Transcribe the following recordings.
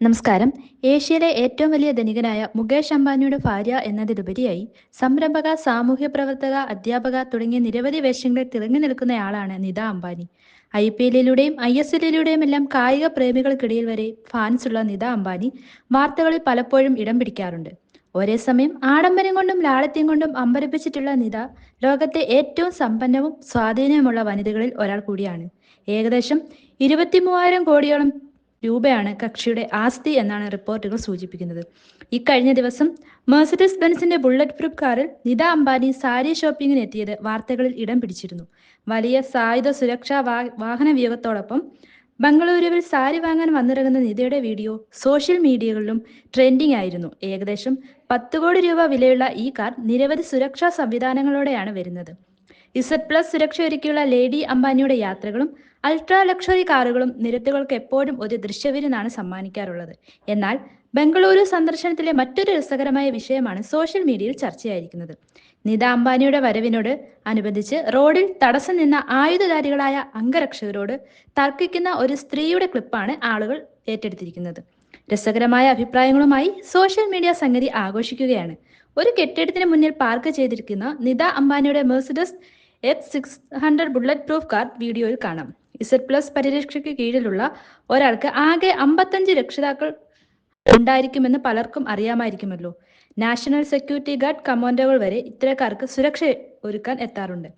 നമസ്കാരം. ഏഷ്യയിലെ ഏറ്റവും വലിയ ധനികനായ മുകേഷ് അംബാനിയുടെ ഭാര്യ എന്നതിലുപരിയായി സംരംഭക, സാമൂഹ്യ പ്രവർത്തക, അധ്യാപക തുടങ്ങിയ നിരവധി വേഷങ്ങളിൽ തിളങ്ങി നിൽക്കുന്നയാളാണ് നിത അംബാനി. IPLിലൂടെയും ISLിലൂടെയും എല്ലാം കായിക പ്രേമികൾക്കിടയിൽ വരെ ഫാൻസുള്ള നിത അംബാനി വാർത്തകളിൽ പലപ്പോഴും ഇടം പിടിക്കാറുണ്ട്. ഒരേ സമയം ആഡംബരം കൊണ്ടും ലാളിത്യം കൊണ്ടും അമ്പരപ്പിച്ചിട്ടുള്ള നിത ലോകത്തെ ഏറ്റവും സമ്പന്നവും സ്വാധീനവുമുള്ള വനിതകളിൽ ഒരാൾ കൂടിയാണ്. ഏകദേശം 23,000 കോടിയോളം രൂപയാണ് കക്ഷിയുടെ ആസ്തി എന്നാണ് റിപ്പോർട്ടുകൾ സൂചിപ്പിക്കുന്നത്. ഇക്കഴിഞ്ഞ ദിവസം മെഴ്സിഡസ് ബെൻസിന്റെ ബുള്ളറ്റ് പ്രൂഫ് കാറിൽ നിത അംബാനി സാരി ഷോപ്പിങ്ങിന് എത്തിയത് വാർത്തകളിൽ ഇടം പിടിച്ചിരുന്നു. വലിയ സായുധ സുരക്ഷാ വാഹന വ്യൂഹത്തോടൊപ്പം ബംഗളൂരുവിൽ സാരി വാങ്ങാൻ വന്നിറങ്ങുന്ന നിതയുടെ വീഡിയോ സോഷ്യൽ മീഡിയകളിലും ട്രെൻഡിംഗ് ആയിരുന്നു. ഏകദേശം 10 കോടി രൂപ വിലയുള്ള ഈ കാർ നിരവധി സുരക്ഷാ സംവിധാനങ്ങളോടെയാണ് വരുന്നത്. Z+ സുരക്ഷ ഒരുക്കിയുള്ള ലേഡി അംബാനിയുടെ യാത്രകളും അൾട്രാ ലക്ഷറി കാറുകളും നിരത്തുകൾക്ക് എപ്പോഴും ഒരു ദൃശ്യവിരുന്നാണ് സമ്മാനിക്കാറുള്ളത്. എന്നാൽ ബംഗളൂരു സന്ദർശനത്തിലെ മറ്റൊരു രസകരമായ വിഷയമാണ് സോഷ്യൽ മീഡിയയിൽ ചർച്ചയായിരിക്കുന്നത്. നിത അംബാനിയുടെ വരവിനോട് അനുബന്ധിച്ച് റോഡിൽ തടസ്സം നിന്ന ആയുധധാരികളായ അംഗരക്ഷകരോട് തർക്കിക്കുന്ന ഒരു സ്ത്രീയുടെ ക്ലിപ്പാണ് ആളുകൾ ഏറ്റെടുത്തിരിക്കുന്നത്. രസകരമായ അഭിപ്രായങ്ങളുമായി സോഷ്യൽ മീഡിയ സംഗതി ആഘോഷിക്കുകയാണ്. ഒരു കെട്ടിടത്തിന് മുന്നിൽ പാർക്ക് ചെയ്തിരിക്കുന്ന നിത അംബാനിയുടെ Mercedes X600 bullet proof car വീഡിയോയിൽ കാണാം. Z+ പരിരക്ഷയ്ക്ക് കീഴിലുള്ള ഒരാൾക്ക് ആകെ 55 രക്ഷിതാക്കൾ ഉണ്ടായിരിക്കുമെന്ന് പലർക്കും അറിയാമായിരിക്കുമല്ലോ. നാഷണൽ സെക്യൂരിറ്റി ഗാർഡ് കമാൻഡോകൾ വരെ ഇത്തരക്കാർക്ക് സുരക്ഷ ഒരുക്കാൻ എത്താറുണ്ട്.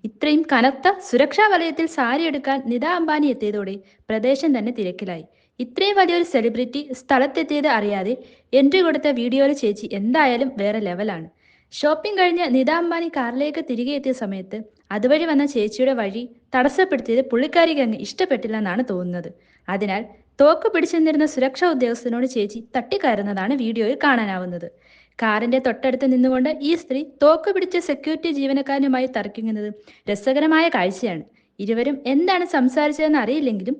ഇത്രയും കനത്ത സുരക്ഷാ വലയത്തിൽ സാരി എടുക്കാൻ നിത അംബാനി എത്തിയതോടെ പ്രദേശം തന്നെ തിരക്കിലായി. ഇത്രയും വലിയൊരു സെലിബ്രിറ്റി സ്ഥലത്തെത്തിയത് അറിയാതെ എൻട്രി കൊടുത്ത വീഡിയോയിലെ ചേച്ചി എന്തായാലും വേറെ ലെവലാണ്. ഷോപ്പിംഗ് കഴിഞ്ഞ് നിത അംബാനി കാറിലേക്ക് തിരികെ എത്തിയ സമയത്ത് അതുവഴി വന്ന ചേച്ചിയുടെ വഴി തടസ്സപ്പെടുത്തിയത് പുള്ളിക്കാരിക്ക് അങ്ങ് ഇഷ്ടപ്പെട്ടില്ലെന്നാണ് തോന്നുന്നത്. അതിനാൽ തോക്ക് പിടിച്ചെന്നിരുന്ന സുരക്ഷാ ഉദ്യോഗസ്ഥനോട് ചേച്ചി തട്ടിക്കയറുന്നതാണ് വീഡിയോയിൽ കാണാനാവുന്നത്. കാറിന്റെ തൊട്ടടുത്ത് നിന്നുകൊണ്ട് ഈ സ്ത്രീ തോക്ക് പിടിച്ച സെക്യൂരിറ്റി ജീവനക്കാരനുമായി തർക്കിക്കുന്നത് രസകരമായ കാഴ്ചയാണ്. ഇരുവരും എന്താണ് സംസാരിച്ചതെന്ന് അറിയില്ലെങ്കിലും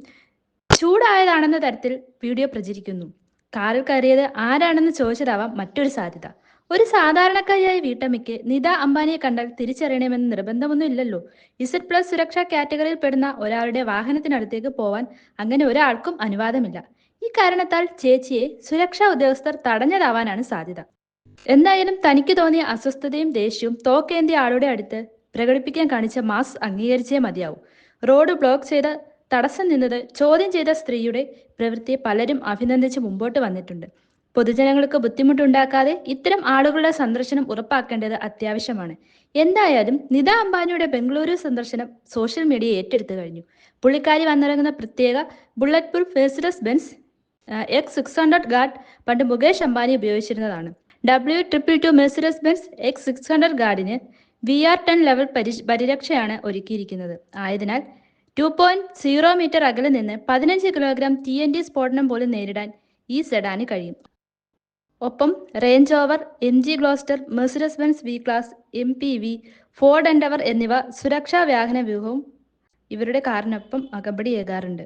ചൂടായതാണെന്ന തരത്തിൽ വീഡിയോ പ്രചരിക്കുന്നു. കാറിൽ കയറിയത് ആരാണെന്ന് ചോദിച്ചതാവാം മറ്റൊരു സാധ്യത. ഒരു സാധാരണക്കാരിയായ വീട്ടമ്മയ്ക്ക് നിത അംബാനിയെ കണ്ടാൽ തിരിച്ചറിയണമെന്ന് നിർബന്ധമൊന്നും ഇല്ലല്ലോ. Z+ സുരക്ഷാ കാറ്റഗറിയിൽ പെടുന്ന ഒരാളുടെ വാഹനത്തിനടുത്തേക്ക് പോവാൻ അങ്ങനെ ഒരാൾക്കും അനുവാദമില്ല. ഈ കാരണത്താൽ ചേച്ചിയെ സുരക്ഷാ ഉദ്യോഗസ്ഥർ തടഞ്ഞതാവാനാണ് സാധ്യത. എന്തായാലും തനിക്ക് തോന്നിയ അസ്വസ്ഥതയും ദേഷ്യവും തോക്കേന്തിയ ആളുടെ അടുത്ത് പ്രകടിപ്പിക്കാൻ കാണിച്ച മാസ് അംഗീകരിച്ചേ മതിയാവൂ. റോഡ് ബ്ലോക്ക് ചെയ്ത തടസ്സം നിന്നത് ചോദ്യം ചെയ്ത സ്ത്രീയുടെ പ്രവൃത്തിയെ പലരും അഭിനന്ദിച്ച് മുമ്പോട്ട് വന്നിട്ടുണ്ട്. പൊതുജനങ്ങൾക്ക് ബുദ്ധിമുട്ടുണ്ടാക്കാതെ ഇത്തരം ആളുകളുടെ സന്ദർശനം ഉറപ്പാക്കേണ്ടത് അത്യാവശ്യമാണ്. എന്തായാലും നിത അംബാനിയുടെ ബംഗളൂരു സന്ദർശനം സോഷ്യൽ മീഡിയ ഏറ്റെടുത്തു കഴിഞ്ഞു. പുള്ളിക്കാരി വന്നിറങ്ങുന്ന പ്രത്യേക bullet proof Mercedes Benz X600 guard പണ്ട് മുകേഷ് അംബാനി ഉപയോഗിച്ചിരുന്നതാണ്. W222 മെഴ്സിഡസ് ബെൻസ് X600 ഗാർഡിന് VR10 ലെവൽ പരിരക്ഷയാണ് ഒരുക്കിയിരിക്കുന്നത്. ആയതിനാൽ 2.0 മീറ്റർ അകലെ നിന്ന് 15 കിലോഗ്രാം TNT സ്ഫോടനം പോലും നേരിടാൻ ഈ സെഡാന് കഴിയും. ഒപ്പം Range Rover, MG Gloster, Mercedes Benz V class, MPV, Ford Endeavour എന്നിവ സുരക്ഷാ വാഹന വ്യൂഹവും ഇവരുടെ കാറിനൊപ്പം അകമ്പടിയേകാറുണ്ട്.